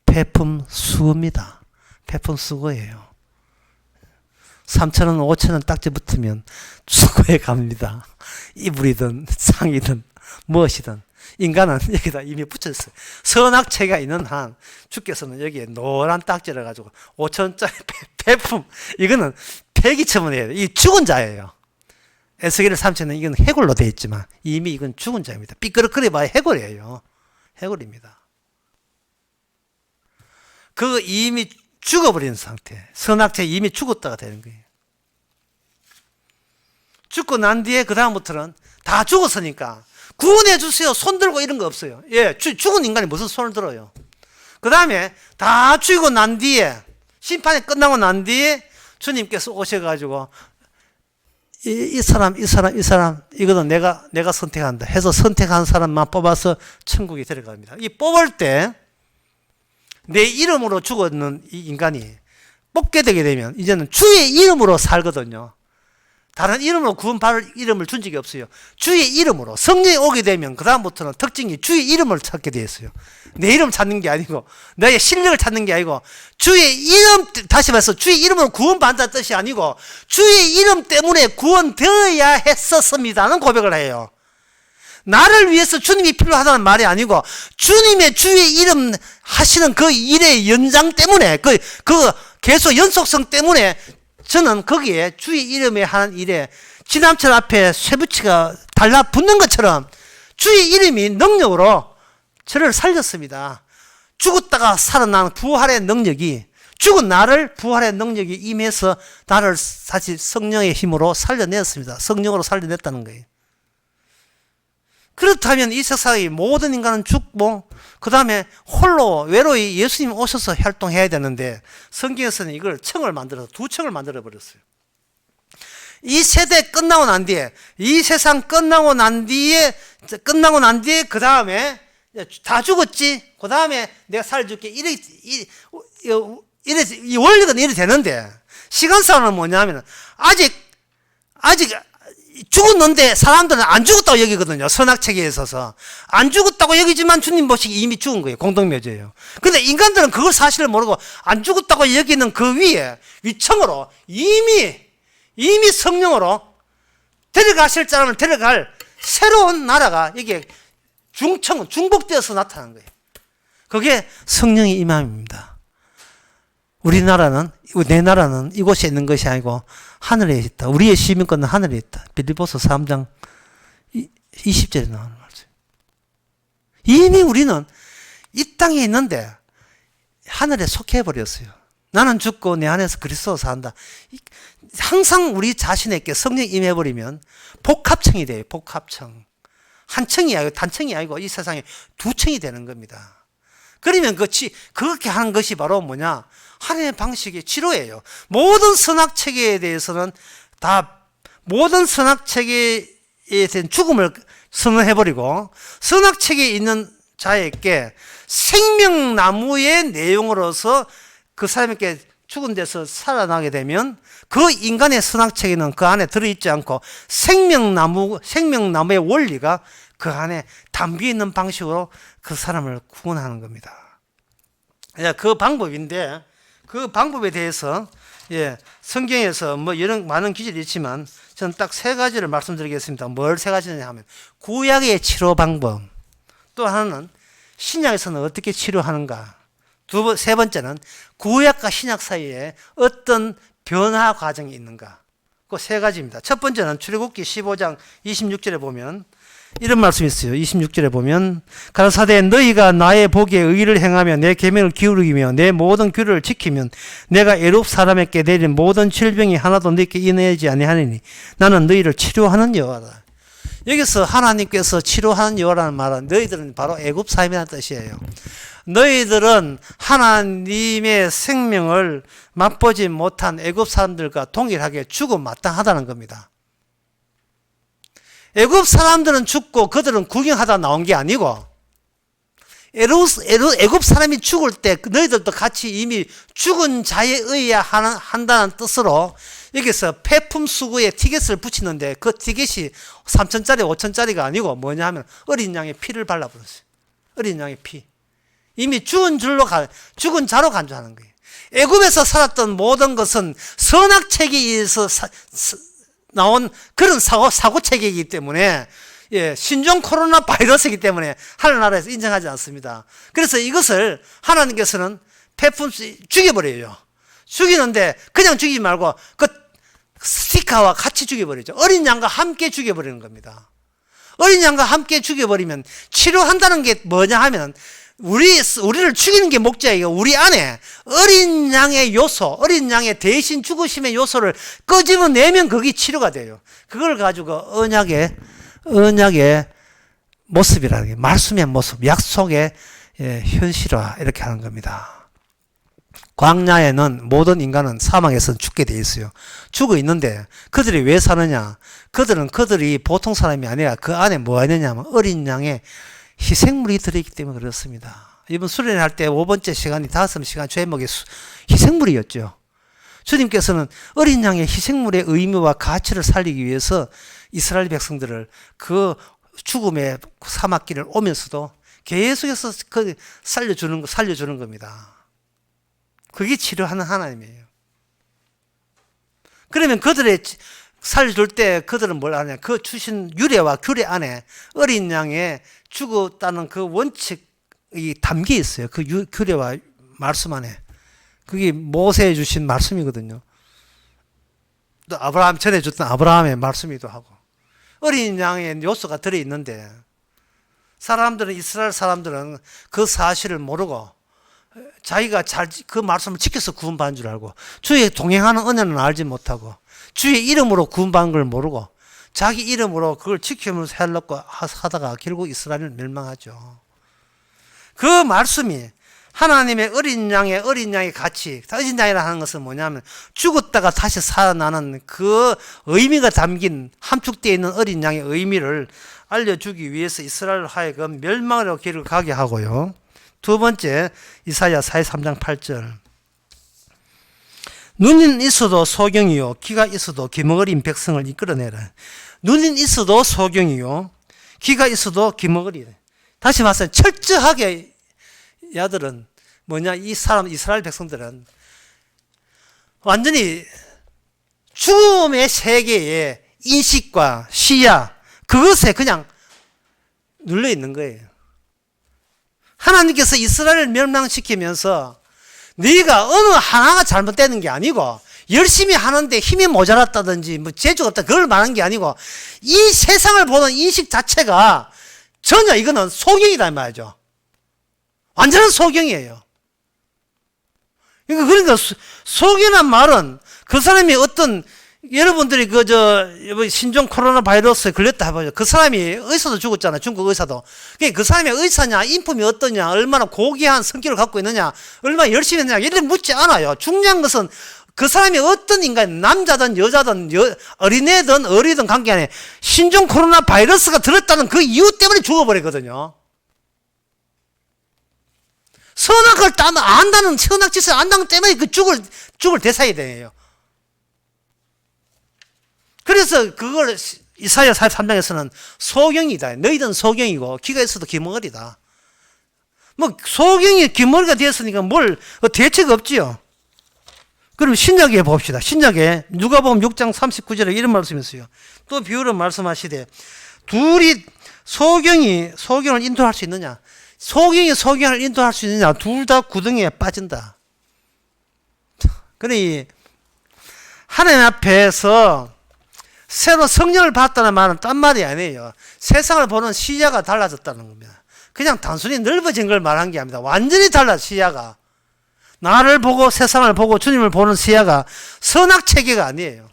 Speaker 1: 폐품 수거입니다. 폐품 수거예요. 3,000원, 5,000원 딱지 붙으면 수거해 갑니다. 이불이든 상이든 무엇이든 인간은 여기다 이미 붙였어요. 선악체가 있는 한 주께서는 여기에 노란 딱지를 가지고 5,000원짜리 폐품 이거는 폐기처분해야 돼요. 이 죽은 자예요. 에스겔을 3,000원 이건 해골로 되어 있지만 이미 이건 죽은 자입니다. 삐끄덕거려 봐야 해골이에요. 해골입니다. 그 이미 죽어버린 상태. 선악체 이미 죽었다가 되는 거예요. 죽고 난 뒤에 그 다음부터는 다 죽었으니까 구원해 주세요. 손 들고 이런 거 없어요. 예, 죽은 인간이 무슨 손을 들어요. 그 다음에 다 죽이고 난 뒤에 심판이 끝나고 난 뒤에 주님께서 오셔가지고 이 사람 이거는 내가 선택한다 해서 선택한 사람만 뽑아서 천국에 데려갑니다. 이 뽑을 때 내 이름으로 죽었는 이 인간이 뽑게 되게 되면 이제는 주의 이름으로 살거든요. 다른 이름으로 구원받을 이름을 준 적이 없어요. 주의 이름으로 성령이 오게 되면 그 다음부터는 특징이 주의 이름을 찾게 되어 있어요. 내 이름 찾는 게 아니고 나의 실력을 찾는 게 아니고 주의 이름, 다시 말해서 주의 이름으로 구원받는다는 뜻이 아니고 주의 이름 때문에 구원되어야 했었습니다는 고백을 해요. 나를 위해서 주님이 필요하다는 말이 아니고 주님의 주의 이름 하시는 그 일의 연장 때문에 그 계속 연속성 때문에 저는 거기에 주의 이름에 하는 일에 지남철 앞에 쇠붙이가 달라붙는 것처럼 주의 이름이 능력으로 저를 살렸습니다. 죽었다가 살아난 부활의 능력이 죽은 나를 부활의 능력이 임해서 나를 사실 성령의 힘으로 살려냈습니다. 성령으로 살려냈다는 거예요. 그렇다면 이 세상의 모든 인간은 죽고 그 다음에 홀로 외로이 예수님 오셔서 활동해야 되는데 성경에서는 이걸 청을 만들어서 두 청을 만들어 버렸어요. 이 세대 끝나고 난 뒤에 이 세상 끝나고 난 뒤에 그 다음에 다 죽었지. 그 다음에 내가 살려줄게. 이 원리는 이래 되는데 시간상은 뭐냐면 아직 죽었는데 사람들은 안 죽었다고 여기거든요. 선악체계에 있어서. 안 죽었다고 여기지만 주님 보시기 이미 죽은 거예요. 공동묘지예요. 근데 인간들은 그걸 사실을 모르고 안 죽었다고 여기는 그 위에 위청으로 이미 성령으로 데려가실 사람을 데려갈 새로운 나라가 여기에 중복되어서 나타난 거예요. 그게 성령의 임함입니다. 우리나라는, 내 나라는 이곳에 있는 것이 아니고 하늘에 있다. 우리의 시민권은 하늘에 있다. 빌립보서 3장 20절에 나오는 말씀. 이미 우리는 이 땅에 있는데 하늘에 속해버렸어요. 나는 죽고 내 안에서 그리스도 산다. 항상 우리 자신에게 성령 임해버리면 복합청이 돼요. 복합청. 한 청이 아니고 단청이 아니고 이 세상에 두 청이 되는 겁니다. 그러면 그렇게 하는 것이 바로 뭐냐? 하나님의 방식의 치료예요. 모든 선악체계에 대해서는 모든 선악체계에 대한 죽음을 선언해버리고 선악체계에 있는 자에게 생명나무의 내용으로서 그 사람에게 죽은 데서 살아나게 되면 그 인간의 선악체계는 그 안에 들어있지 않고 생명나무의 원리가 그 안에 담겨있는 방식으로 그 사람을 구원하는 겁니다. 그 방법인데 그 방법에 대해서 성경에서 이런 많은 기질이 있지만 저는 딱 세 가지를 말씀드리겠습니다. 뭘 세 가지냐 하면 구약의 치료 방법, 또 하나는 신약에서는 어떻게 치료하는가, 세 번째는 구약과 신약 사이에 어떤 변화 과정이 있는가. 그 세 가지입니다. 첫 번째는 출애굽기 15장 26절에 보면 이런 말씀이 있어요. 26절에 보면 가라사대 너희가 나의 보기에 의를 행하며 내 계명을 기울이며 내 모든 규례를 지키면 내가 애굽 사람에게 내린 모든 질병이 하나도 너희에게 인하지 아니하리니 나는 너희를 치료하는 여호와다. 여기서 하나님께서 치료하는 여호와라는 말은 너희들은 바로 애굽 사람이라는 뜻이에요. 너희들은 하나님의 생명을 맛보지 못한 애굽 사람들과 동일하게 죽음 마땅하다는 겁니다. 애굽 사람들은 죽고 그들은 구경하다 나온 게 아니고 애굽 사람이 죽을 때 너희들도 같이 이미 죽은 자에 의해야 한다는 뜻으로 여기서 폐품 수구에 티켓을 붙이는데 그 티켓이 3,000짜리 5,000짜리가 아니고 뭐냐 하면 어린 양의 피를 발라버렸어요. 어린 양의 피. 이미 죽은 자로 간주하는 거예요. 애굽에서 살았던 모든 것은 선악체계에서 나온 그런 사고체계이기 때문에 신종 코로나 바이러스이기 때문에 하늘나라에서 인정하지 않습니다. 그래서 이것을 하나님께서는 폐품 죽여버려요. 죽이는데 그냥 죽이지 말고 그 스티커와 같이 죽여버리죠. 어린 양과 함께 죽여버리는 겁니다. 어린 양과 함께 죽여버리면 치료한다는 게 뭐냐 하면 우리를 죽이는 게 목적이에요. 우리 안에 어린 양의 요소, 어린 양의 대신 죽으심의 요소를 끄집어내면 그게 치료가 돼요. 그걸 가지고 언약의 모습이라는 게 말씀의 모습, 약속의 현실화 이렇게 하는 겁니다. 광야에는 모든 인간은 사망에서 죽게 돼 있어요. 죽어 있는데 그들이 왜 사느냐? 그들이 보통 사람이 아니라 그 안에 뭐가 있느냐면 어린 양의 희생물이 들어있기 때문에 그렇습니다. 이번 수련할 때 5번째 시간이 5시간 제목이 희생물이었죠. 주님께서는 어린 양의 희생물의 의미와 가치를 살리기 위해서 이스라엘 백성들을 죽음의 사막길을 오면서도 계속해서 살려주는 겁니다. 그게 치료하는 하나님이에요. 그러면 그들의 살려줄 때 그들은 뭘 하냐? 그 주신 유례와 규례 안에 어린 양의 죽었다는 그 원칙이 담겨 있어요. 그 규례와 말씀 안에. 그게 모세에 주신 말씀이거든요. 또 아브라함 전에 줬던 아브라함의 말씀이기도 하고. 어린 양의 요소가 들어있는데 이스라엘 사람들은 그 사실을 모르고 자기가 그 말씀을 지켜서 구원받은 줄 알고 주의 동행하는 은혜는 알지 못하고 주의 이름으로 구원받은 걸 모르고 자기 이름으로 그걸 지키면서 살려고 하다가 결국 이스라엘은 멸망하죠. 그 말씀이 하나님의 어린 양의 가치, 어린 양이라 하는 것은 뭐냐면 죽었다가 다시 살아나는 그 의미가 담긴 함축되어 있는 어린 양의 의미를 알려주기 위해서 이스라엘 하여금 멸망으로 길을 가게 하고요. 두 번째, 이사야 43장 8절. 눈은 있어도 소경이요 귀가 있어도 기머거린 백성을 이끌어내라. 눈은 있어도 소경이요 귀가 있어도 기머거리래. 다시 말해서 철저하게 야들은 뭐냐, 이스라엘 백성들은 완전히 죽음의 세계의 인식과 시야 그것에 그냥 눌려 있는 거예요. 하나님께서 이스라엘을 멸망시키면서 네가 어느 하나가 잘못되는 게 아니고 열심히 하는데 힘이 모자랐다든지 뭐 재주가 없다 그걸 말하는 게 아니고 이 세상을 보는 인식 자체가 전혀 이거는 소경이다 말이죠. 완전한 소경이에요. 그러니까 소경이란 말은 그 사람이 어떤 여러분들이 신종 코로나 바이러스에 걸렸다 해봐요. 그 사람이 의사도 죽었잖아. 중국 의사도. 그 사람이 의사냐, 인품이 어떠냐, 얼마나 고귀한 성격을 갖고 있느냐, 얼마나 열심히 했느냐, 이런 묻지 않아요. 중요한 것은 그 사람이 어떤 인간, 남자든 여자든 어린애든 어리든 관계 안에 신종 코로나 바이러스가 들었다는 그 이유 때문에 죽어버리거든요. 선악을 안다는, 선악 짓을 안다는 때문에 그 죽을 대상이 돼요. 그래서 그걸 이사야 43장에서는 소경이다. 너희들은 소경이고 귀가 있어도 기머거리다. 뭐 소경이 기머거리가 되었으니까 대책 없지요. 그럼 신약에 봅시다. 신약에 누가복음 6장 39절에 이런 말씀이 있어요. 또 비유를 말씀하시되 둘이 소경을 인도할 수 있느냐? 소경을 인도할 수 있느냐? 둘 다 구덩이에 빠진다. 그러니 하나님 앞에서 새로 성령을 받았다는 말은 딴 말이 아니에요. 세상을 보는 시야가 달라졌다는 겁니다. 그냥 단순히 넓어진 걸 말한 게 아닙니다. 완전히 달라, 시야가. 나를 보고 세상을 보고 주님을 보는 시야가 선악체계가 아니에요.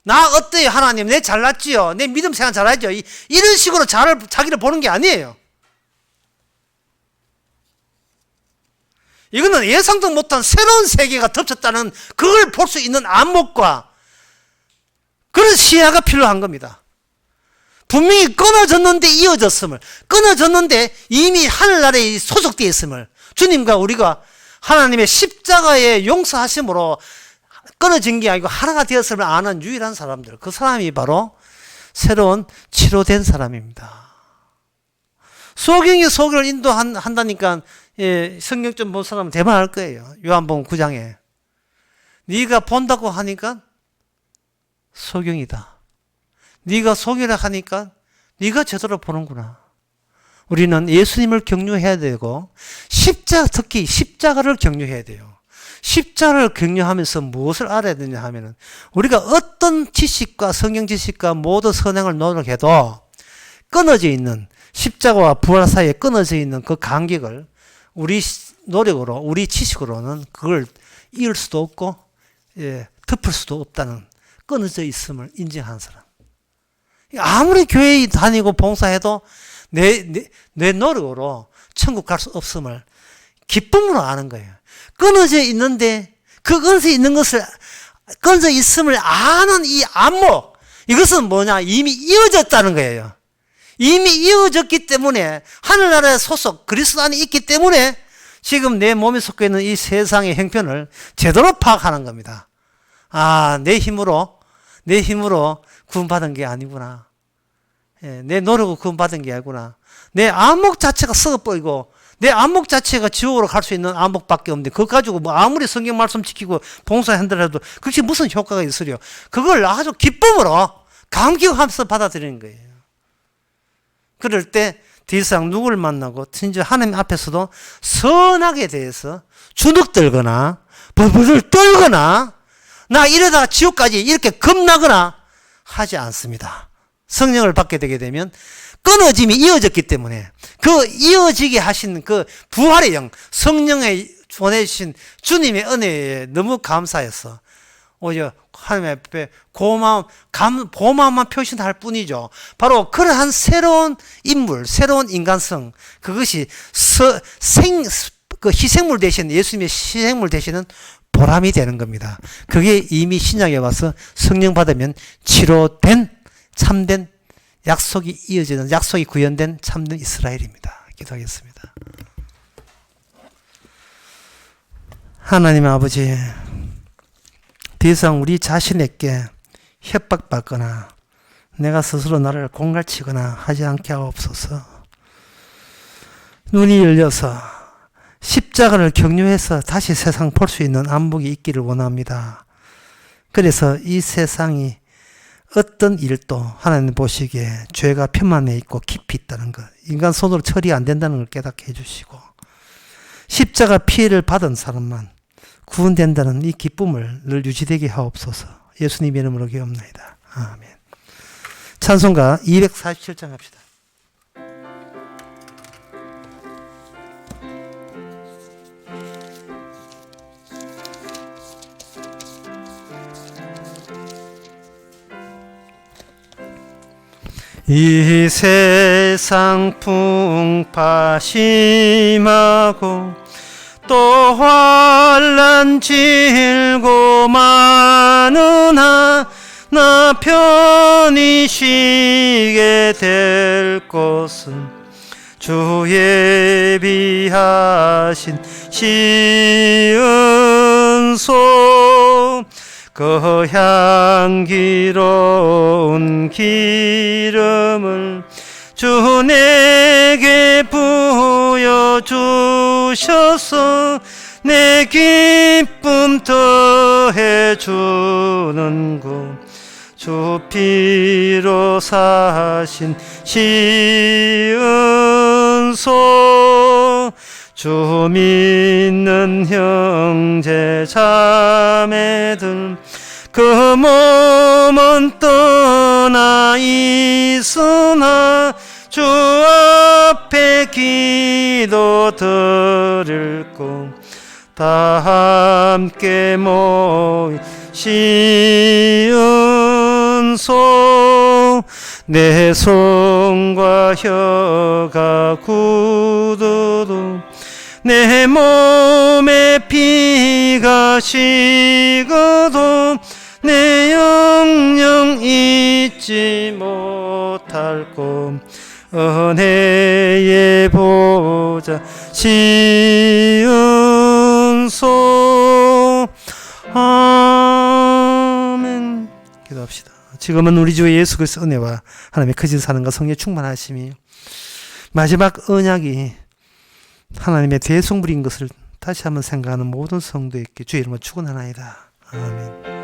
Speaker 1: 나 어때요 하나님? 내 잘났지요? 내 믿음 생활 잘하죠? 이런 식으로 자기를 보는 게 아니에요. 이거는 예상도 못한 새로운 세계가 덮쳤다는 그걸 볼 수 있는 안목과 그런 시야가 필요한 겁니다. 분명히 끊어졌는데 이어졌음을, 끊어졌는데 이미 하늘나라에 소속되어 있음을, 주님과 우리가 하나님의 십자가의 용서하심으로 끊어진 게 아니고 하나가 되었음을 아는 유일한 사람들, 그 사람이 바로 새로운 치료된 사람입니다. 소경이 소경을 인도한다니까 성경 좀 본 사람은 대박 할 거예요. 요한복음 9장에 네가 본다고 하니까 소경이다. 네가 소경이라 하니까 네가 제대로 보는구나. 우리는 예수님을 경유해야 되고 특히 십자가를 경유해야 돼요. 십자가를 경유하면서 무엇을 알아야 되냐 하면은 우리가 어떤 지식과 성경 지식과 모든 선행을 노력해도 끊어져 있는 십자가와 부활 사이에 끊어져 있는 그 간격을 우리 노력으로 우리 지식으로는 그걸 이을 수도 없고 덮을 수도 없다는 끊어져 있음을 인정하는 사람. 아무리 교회에 다니고 봉사해도 내 노력으로 천국 갈 수 없음을 기쁨으로 아는 거예요. 끊어져 있는데 그 끊어져 있는 것을 끊어져 있음을 아는 이 안목, 이것은 뭐냐? 이미 이어졌다는 거예요. 이미 이어졌기 때문에 하늘나라의 소속 그리스도 안에 있기 때문에 지금 내 몸에 속해 있는 이 세상의 형편을 제대로 파악하는 겁니다. 아, 내 힘으로 구원받은 게 아니구나. 내 노력으로 구원받은 게 아니구나. 내 안목 자체가 썩어버리고 내 안목 자체가 지옥으로 갈 수 있는 안목밖에 없는데 그거 가지고 뭐 아무리 성경 말씀 지키고 봉사한다라도 그것이 무슨 효과가 있으려. 그걸 아주 기쁨으로 감격하면서 받아들이는 거예요. 그럴 때 더 이상 누구를 만나고 진짜 하나님 앞에서도 선악에 대해서 주눅들거나 벌벌 떨거나 나 이러다가 지옥까지 이렇게 겁나거나 하지 않습니다. 성령을 받게 되게 되면 끊어짐이 이어졌기 때문에 그 이어지게 하신 그 부활의 영, 성령의 보내주신 주님의 은혜에 너무 감사해서 오히려 하나님 앞에 고마움만 표시할 뿐이죠. 바로 그러한 새로운 인물, 새로운 인간성, 그것이 그 희생물 대신 예수님의 희생물 되시는 보람이 되는 겁니다. 그게 이미 신약에 와서 성령 받으면 치료된 참된 약속이 이어지는, 약속이 구현된 참된 이스라엘입니다. 기도하겠습니다. 하나님 아버지, 더 이상 우리 자신에게 협박받거나 내가 스스로 나를 공갈치거나 하지 않게 하옵소서. 눈이 열려서 십자가를 경유해서 다시 세상 볼 수 있는 안목이 있기를 원합니다. 그래서 이 세상이 어떤 일도 하나님 보시기에 죄가 편만에 있고 깊이 있다는 것, 인간 손으로 처리 안 된다는 걸 깨닫게 해주시고 십자가 피해를 받은 사람만 구원된다는 이 기쁨을 늘 유지되게 하옵소서. 예수님 이름으로 기도합니다. 아멘. 찬송가 247장 합시다. 이 세상 풍파 심하고 또 환난 질고 많으나 나 편히 쉬게 될 곳은 주 예비하신 시은소 그 향기로운 기름을 주 내게 부여주셔서 내 기쁨 더해 주는 곳 주 피로 사신 시은소 주 믿는 형제 자매들 그 몸은 떠나 있으나 주 앞에 기도 드릴 것 다 함께 모이 시은소 내 손과 혀가 굳어도 내 몸에 피가 식어도 내 영영 잊지 못할 것 은혜의 보좌 시은소 아멘. 기도합시다. 지금은 우리 주 예수 그리스도의 은혜와 하나님의 크신 사랑과 성령의 충만하심이 마지막 언약이 하나님의 대성물인 것을 다시 한번 생각하는 모든 성도에게 주의 이름으로 축원하나이다. 아멘.